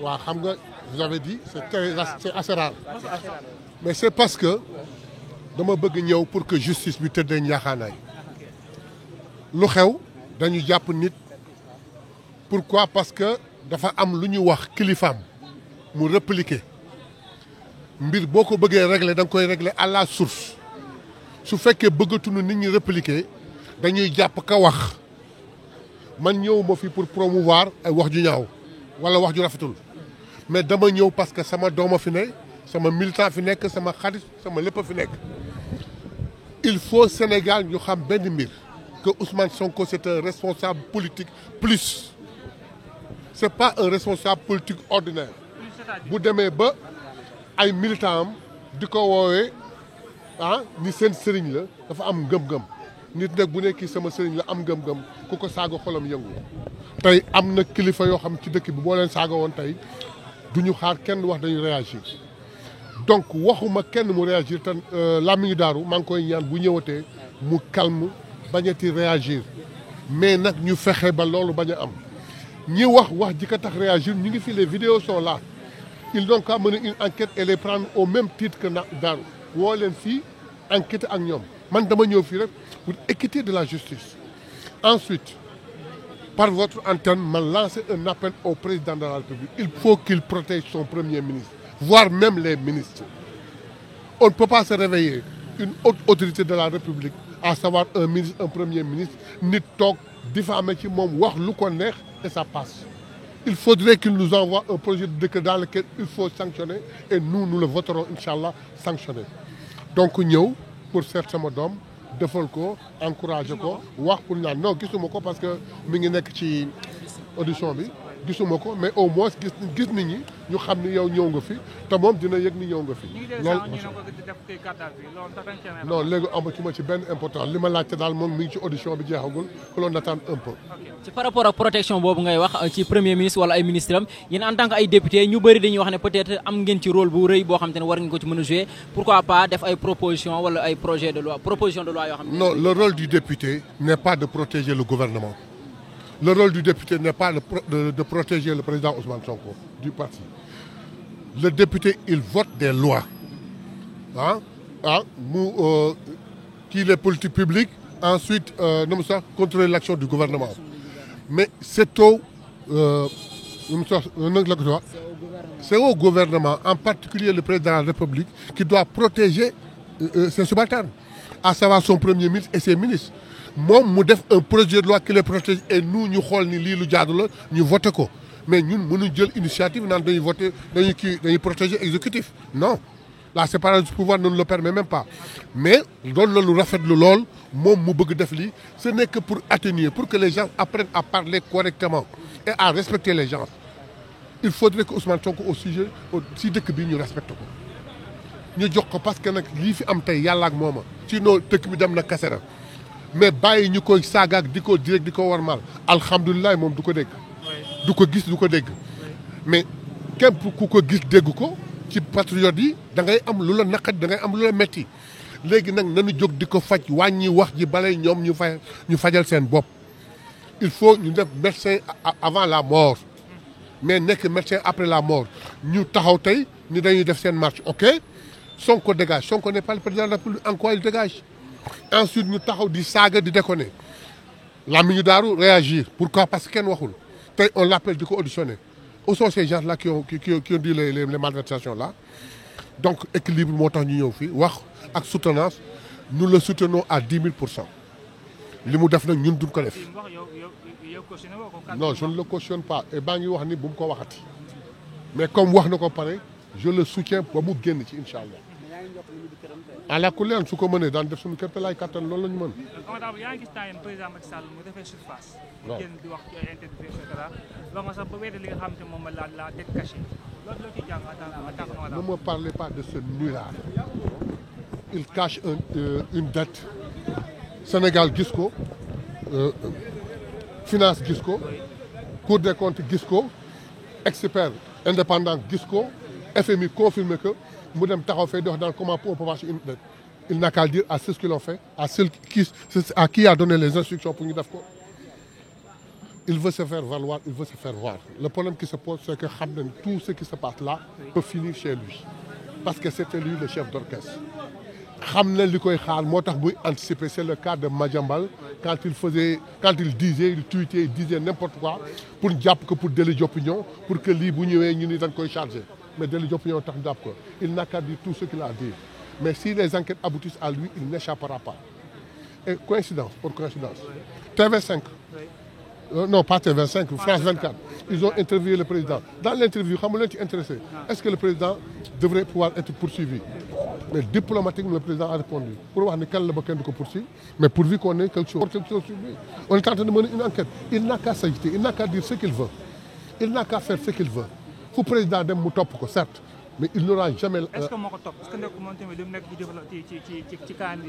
waaw xam nga vous avez dit c'est assez rare mais c'est parce que dama bëgg ñëw pour que justice bi tëddee njaaxaanaay lu xew dañu jàpp nit pourquoi parce que dafa am lu ñu wax kilifaam mu répliquer mbir boo ko bëggee régler da nga koy régler à la source su fekkee bëggatuñu nit ñi répliquer dañuy jàpp ka wax man ñëw ma fi pour promouvoir ay wax ju ñaaw wala wax ju rafetul mais dama ñëw parce que sama dooma fi ne sama militant fi nekk sama xarit sama lépp fi nekk il faut Sénégal ñu xam benn mbir que Ousmane Sonko c'est un responsable politique plus c'est pas un responsable politique ordinaire bu demee ba ay militant am di ko woowee ni seen sëriñ la dafa am ngëm-ngëm nit nag bu nekki sama sëriñ la am ngëm-ngëm ku ko saaga xolam yëngu tey am na kilifa yoo xam ci dëkk bi boo leen saaga woon tey du ñu xaar kenn wax dañu réagir donc waxuma kenn mu réagir te làmmiñu daaru maa ngi koy ñaan bu ñëwatee mu calme bañati réagir mais nag ñu fexe ba loolu bañ a am ñi wax ji ko tax réagir ñu ngi fi les vidéos sont là ils n'ont qu'à mener une enquête et les prendre au même titre que daaru woo leen fii enquête ak ñoom man dama ñëw fii rek pour équité de la justice ensuite par votre antenne ma lancer un appel au président de la République il faut qu'il protège son premier ministre voire même les ministres on ne peut pas se réveiller une haute autorité de la République à savoir un ministre un premier ministre nit toog diffamer ci moom wax lu ko neex et ça passe il faudrait qu'il nous envoie un projet de décret dans lequel il faut sanctionner et nous le voterons inchallah sanctionner donc ñëw pour seet sama doom defal ko encourager ko wax pour ñaan non gisuma ko parce que mi ngi nekk ci audition bi gisuma ko mais au moins gis nit ñi ñu xam ni yow ñëw nga fi te moom dina yëg ni ñëw nga fi. non léegi amatuma ci benn important li ma laajte daal moom mi ngi ci audition bi jeexagul que l'on attend un peu. ci par rapport ak protection boobu ngay wax ci premier ministre wala ay ministre am yéen en tant que ay député ñu bëri dañuy wax ne peut-être am ngeen ci rôle bu rëy boo xam te ne war ngeen ko ci mën a jouer pourquoi pas def ay proposition wala ay projet de loi proposition de loi yoo xam ne. non le rôle du député n'est pas de protéger le gouvernement. Le rôle du député n'est pas de protéger le président Ousmane Sonko du parti. Le député, il vote des lois. Qui les politiques publiques, ensuite, contrôler l'action du gouvernement. Mais c'est c'est au gouvernement, en particulier le président de la République, qui doit protéger ses subalternes, à savoir son premier ministre et ses ministres. moom mu def un projet de loi qui les protège et nous ñu xool ni lii lu jaadu la ñu voté ko mais ñun mënuñ jël initiative naan dañuy voté dañuy protéger exécutif non la séparation du pouvoir ne nous le permet même pas mais loolu la lu rafetlu lool moom mu bëgg def lii ce n'est que pour atténuer pour que les gens apprennent à parler correctement et à respecter les gens il faudrait que Ousmane Sonko au sujet si dëkk bi ñu respecte ko ñu jox ko parce que nag lii fi am tey yàlla ak mooma sinon dëkk bi dem na kasera mais bàyyi ñu koy saagaak di ko direct di ko warmal alhamdulilah moom du ko dégg du ko gis du ko dégg mais képp ku ko gis dégg ko ci patriote yi da ngay am lu la naqat da ngay am lu la metti léegi nag nañu jóg di ko faj wàññi wax ji balay ñoom ñu fajal seen bopp il faut ñu def médecin avant la mort mais nekk médecin après la mort ñu taxaw tey ni dañuy def seen marche ok Sonko dégage Sonko n'est pas le président de la République en quoi il dégage ensuite ñu taxaw di saaga di déconner làmmiñu daaru réagir pourquoi parce que kenn waxul tey on l'appelle di ko auditionner où sont ces gens là qui ont dit les malversations là donc équilibre moo tax ñu ñëw fii wax ak soutenance nous le soutenons à 10 000%. li mu def nag ñun duñ ko def non je ne le cautionne pas et baa ngi wax ni bu mu ko waxati mais comme wax na ko pare je le soutiens ba mu génn ci incha allah. ala kulli an su ko mënee daan def suñu kerte laay kattan loolu la ñu mën. yaa ngi gis naa yéen président Macky Sall mu defee surface. waaw génn di wax ci ay interview et cetera wax nga sax ba wéete li nga xam te moom la dette cachée loolu la ci jàng en tant que. Ne me parlez pas de ce nulard. Il cache une dette. Sénégal gis ko finance gis ko Cour des comptes gis ko expert indépendant gis ko FMI confirmé que. mu dem taxaw fay di wax dans comment on peut passer une dette il n'a qu'à dire à ceux qui l'ont fait à qui a donné les instructions pour ñu def ko il veut se faire valoir, il veut se faire voir. Le problème qui se pose, c'est que tout ce qui se passe là peut finir chez lui. Parce que c'était lui le chef d'orchestre. C'est le cas de Madiambal quand il disait, il tweetait, il disait n'importe quoi pour délit d'opinion, pour que lui, il chargé. Mais délit d'opinion, il n'a qu'à dire tout ce qu'il a dit. Mais si les enquêtes aboutissent à lui, il n'échappera pas. Et coïncidence, pour coïncidence, TV5, non pas TV5, France 24, ils ont interviewé le président. Dans l'interview, intéressé, est-ce que le président devrait pouvoir être poursuivi? Mais diplomatiquement, le président a répondu. Pour voir quel le bouquin de poursuivre, mais pourvu qu'on ait quelque chose sur lui. On est en train de mener une enquête. Il n'a qu'à s'agiter, il n'a qu'à dire ce qu'il veut. Il n'a qu'à faire ce qu'il veut. Le président de Moutop, certes, mais il n'aura jamais... Est-ce que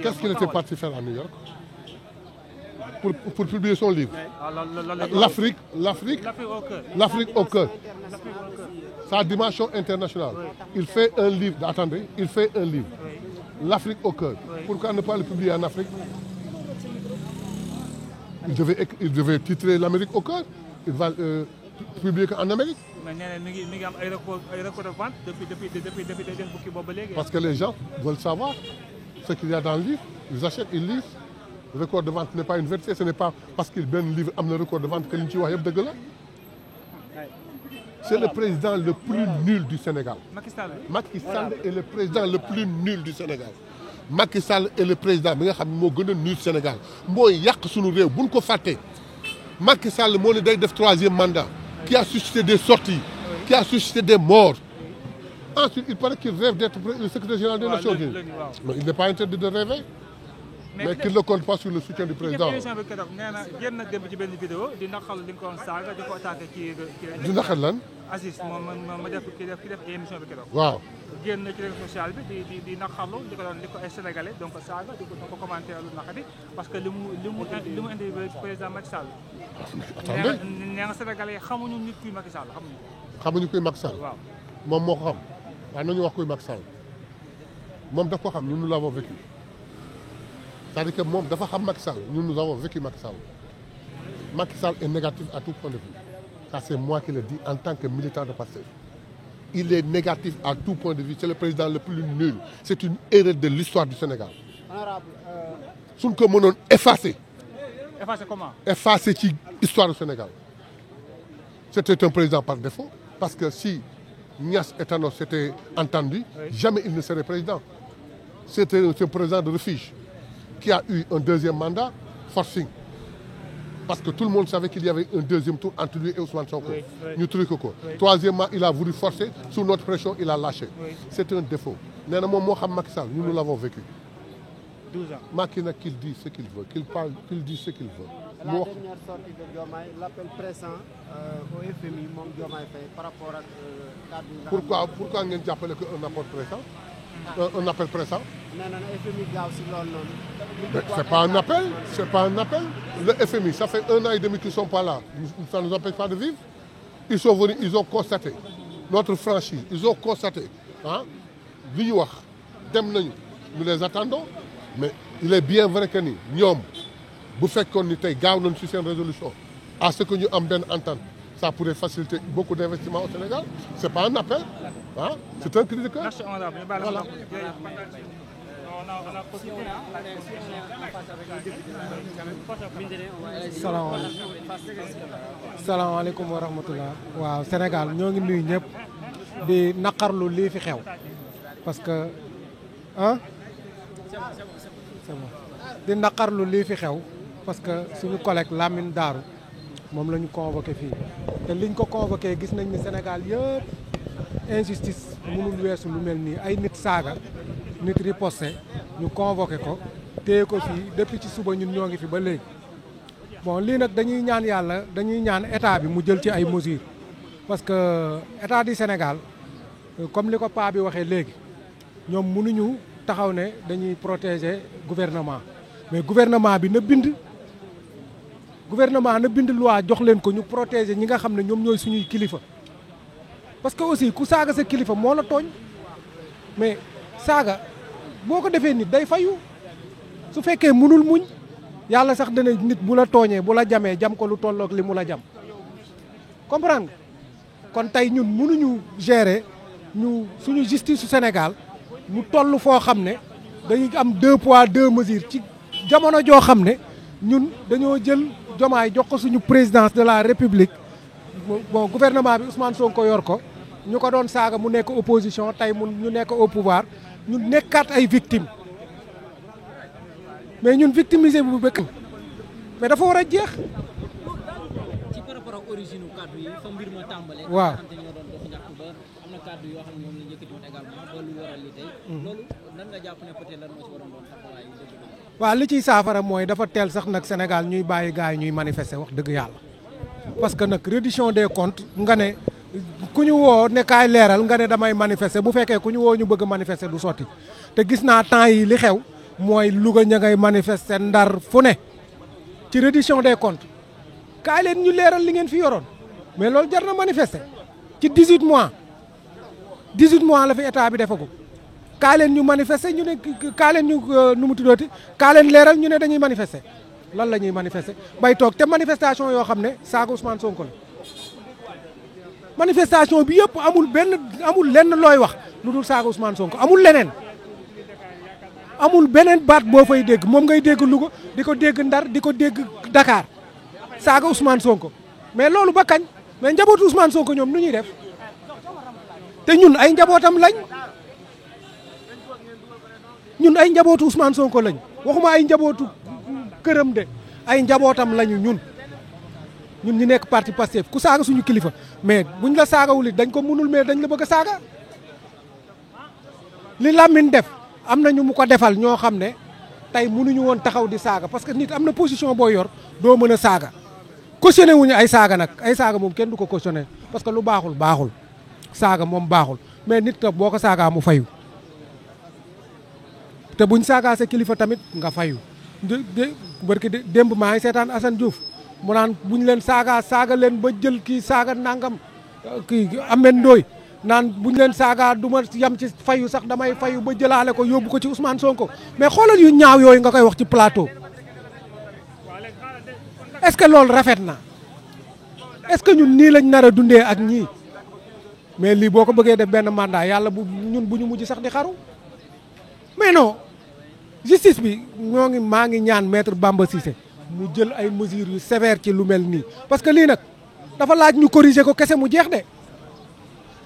qu'est-ce qu'il était parti faire à New York pour publier son livre? L'Afrique au cœur. Sa dimension internationale. Il fait un livre, attendez, il fait un livre. L'Afrique au cœur. Pourquoi ne pas le publier en Afrique? Il devait titrer l'Amérique au cœur. Il va publier qu'en Amérique. Parce que les gens veulent savoir ce qu'il y a dans le livre. Ils achètent, ils lisent. Le record de vente n'est pas une vérité, ce n'est pas parce qu'il donne un livre à le record de vente que l'on va de gueule. C'est le président le plus nul du Sénégal. Macky Sall est le président le plus nul du Sénégal. Macky Sall est le président bi nga xam moo gën a nul Sénégal mooy yàq sunu réew buñ ko fàtte. Macky Sall moo ne day def 3e mandat qui a suscité des sorties, qui a suscité des morts. Ensuite, il paraît qu'il rêve d'être le secrétaire général des Nations Unies. Mais il n'est pas interdit de rêver. Mais qu'il ne compte pas sur le soutien du président. Aziz ma def ki def émission bi keroog. waaw génn ci réseau social bi di naqarlu di ko ay sénégalais donc saaga di ko commenter lu naqari parce que li mu indi président Macky Sall. attendez nee nga sénégalais xamuñu nit kuy Macky Sall xamuñu kuy Macky Sall. waaw moom moo ko xam waaye nañu wax kuy Macky Sall moom daf ko xam ñun nous l'avons vécu c'est-à-dire que moom dafa xam Macky Sall ñun nous avons vécu Macky Sall. Macky Sall est négatif à tout point de vue. Ça, c'est moi qui le dis en tant que militant de Pastef. Il est négatif à tout point de vue. C'est le président le plus nul. C'est une erreur de l'histoire du Sénégal. Honorable. Suñ ko mënoon effacer. Effacer comment? Effacer ci histoire du Sénégal. C'était un président par défaut. Parce que si Niass et Tanor s'étaient entendus, jamais il ne serait président. C'était un président de refuge qui a eu un 2e mandat, forcing. Parce que tout le monde savait qu'il y avait un 2e tour entre lui et Ousmane Sonko. Ñu truc ko. Troisièmement, il a voulu forcer. Sous notre pression, il a lâché. C'est un défaut. Nee na moom moo xam Macky Sall, nous nous l'avons vécu. 12 ans. Macky nag qu'il dise ce qu'il veut, qu'il parle, qu'il dise ce qu'il veut. La dernière sortie de Diomaye, l'appel pressant au FMI moom Diomaye Faye par rapport ak cadre. Pourquoi ngeen jàppale que un appel pressant? Un appel pressant? Nee na FMI gaaw si loolu noonu. C'est pas un appel, c'est pas un appel. Le FMI, ça fait 1 an et demi qu'ils ne sont pas là. Ça ne nous empêche pas de vivre. Ils sont venus, ils ont constaté notre franchise. Ils ont constaté. Hein? Nous les attendons. Mais il est bien vrai que nous, vous faites qu'on ait gagné sur cette résolution. À ce que nous avons bien entendu, ça pourrait faciliter beaucoup d'investissements au Sénégal. Ce n'est pas un appel. Hein? C'est un cri de cœur. Merci, honorable. Voilà. salaamaaleykum wa rahmatullah waaw Sénégal ñoo ngi nuyu ñëpp di naqarlu lii fi xew parce que ah c'est bon di naqarlu lii fi xew parce que suñu collègue Lamine Darou moom la ñu convoqué fii te liñ ko convoqué gis nañ ni Sénégal yëpp injustice mënul weesu lu mel nii ay nit saaga nit riposté ñu convoqué ko téye ko fii depuis ci suba ñun ñoo ngi fi ba léegi bon lii nag dañuy ñaan yàlla dañuy ñaan état bi mu jël ci ay mesures parce que état du Sénégal comme li ko paa bi waxee léegi ñoom mënuñu taxaw ne dañuy protéger gouvernement mais gouvernement bi na bind loi jox leen ko ñu protéger ñi nga xam ne ñoom ñooy suñuy kilifa parce que aussi ku saaga sa kilifa moo la tooñ mais saaga boo ko defee nit day fayu su fekkee mënul muñ yàlla sax dana nit bu la tooñee bu la jamee jam ko lu tollook li mu la jam comprendre nga kon tey ñun mënuñu gérer ñu suñu justice su Sénégal mu toll foo xam ne dañuy am 2 poids 2 mesures ci jamono joo xam ne ñun dañoo jël Diomaye jox ko suñu présidence de la République bon gouvernement bi Ousmane Sonko yor ko ñu ko doon saaga mu nekk opposition tey ñu nekk au pouvoir ñu nekkaat ay victimes mais ñun victimisé bu bëgg mais dafa war a jeex. ci par rapport ak origine kaddu yi fa mbir ma tàmbalee. waaw xam te ñoo doon dox ñaxtu ba am na kaddu yoo xam ne ñoom la yëkkati woon également ba lu waral li tey. loolu lan nga jàpp ne peut-être lan moo ci waroon doon taxawaay yu dëgg. waaw li ciy saafara mooy dafa teel sax nag Sénégal ñuy bàyyi gars yi ñuy manifester wax dëgg yàlla parce que nag reddition des comptes nga ne ku ñu woo ne kaay leeral nga ne damay manifester bu fekkee ku ñu woo ñu bëgg a manifester du sotti te gis naa temps yi li xew mooy Louga ña ngay manifester Ndar fu ne ci reddition des comptes kaay leen ñu leeral li ngeen fi yoroon mais loolu jar na manifester ci 18 mois la fi état bi defagu kaay leen ñu manifester ñu ne kaay leen ñu nu mu tuddooti kaay leen leeral ñu ne dañuy manifester lan la ñuy manifester bay toog te manifestation yoo xam ne saaga Ousmane Sonko la manifestation bi yëpp amul lenn looy wax lu dul saaga Ousmane Sonko amul leneen amul beneen baat boo fay dégg moom ngay dégg Louga di ko dégg Ndar di ko dégg Dakar saaga Ousmane Sonko mais loolu ba kañ mais njabootu Ousmane Sonko ñoom nu ñuy def te ñun ay njabootam lañ ñun ay njabootu Ousmane Sonko lañ waxuma ay njabootu këram de ay njabootam lañu ñun ñu nekk parti Pastef ku saaga suñu kilifa mais buñ la saagawul it dañ ko mënul mais dañ la bëgg a saaga li Lamine def am na ñu mu ko defal ñoo xam ne tey mënuñu woon taxaw di saaga parce que nit am na position boo yor doo mën a saaga cautionné wuñu ay saaga nag ay saaga moom kenn du ko cautionné parce que lu baaxul saaga moom baaxul mais nit ka boo ko saagaa mu fayu te buñ saagaa sa kilifa tamit nga fayu barki démb maa ngi seetaan Assane Diouf mu naan buñ leen saaga leen ba jël kii saaga nangam kii Ameth Ndoye naan buñ leen saaga du ma yam ci fayu sax damay fayu ba jëlaale ko yóbbu ko ci Ousmane Sonko mais xoolal yu ñaaw yooyu nga koy wax ci plateau est-ce que loolu rafet na est-ce que ñun nii lañ nar a dundee ak ñii mais lii boo ko bëggee def benn mandat yàlla bu ñu mujj sax di xaru mais non justice bi maa ngi ñaan maître Bamba Cissé mu jël ay mesures yu sévères ci lu mel nii parce que lii nag dafa laaj ñu corriger ko kese mu jeex de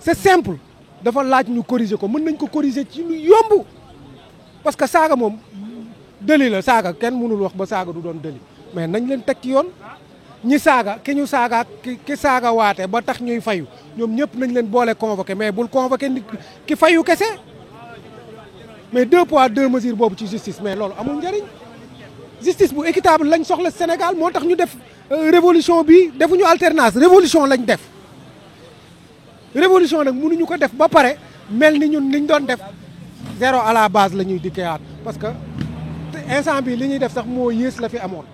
c'est simple dafa laaj ñu corriger ko mën nañ ko corriger ci lu yomb parce que saaga moom délit la saaga kenn mënul wax ba saaga du doon délit mais nañ leen teg ci yoon ñi saaga ki ñu saaga ki saaga waate ba tax ñuy fayu ñoom ñëpp nañ leen boole convoqué mais bul convoqué nit ki fayu kese mais 2 poids 2 mesures boobu ci justice mais loolu amul njëriñ justice bu équitable lañ soxla Sénégal moo tax ñu def révolution bi defuñu alternance révolution lañ def révolution nag mënuñu ko def ba pare mel ni ñun liñ doon def zéro à la base la ñuy dikkeewaat parce que instant bi li ñuy def sax moo yées la fi amoon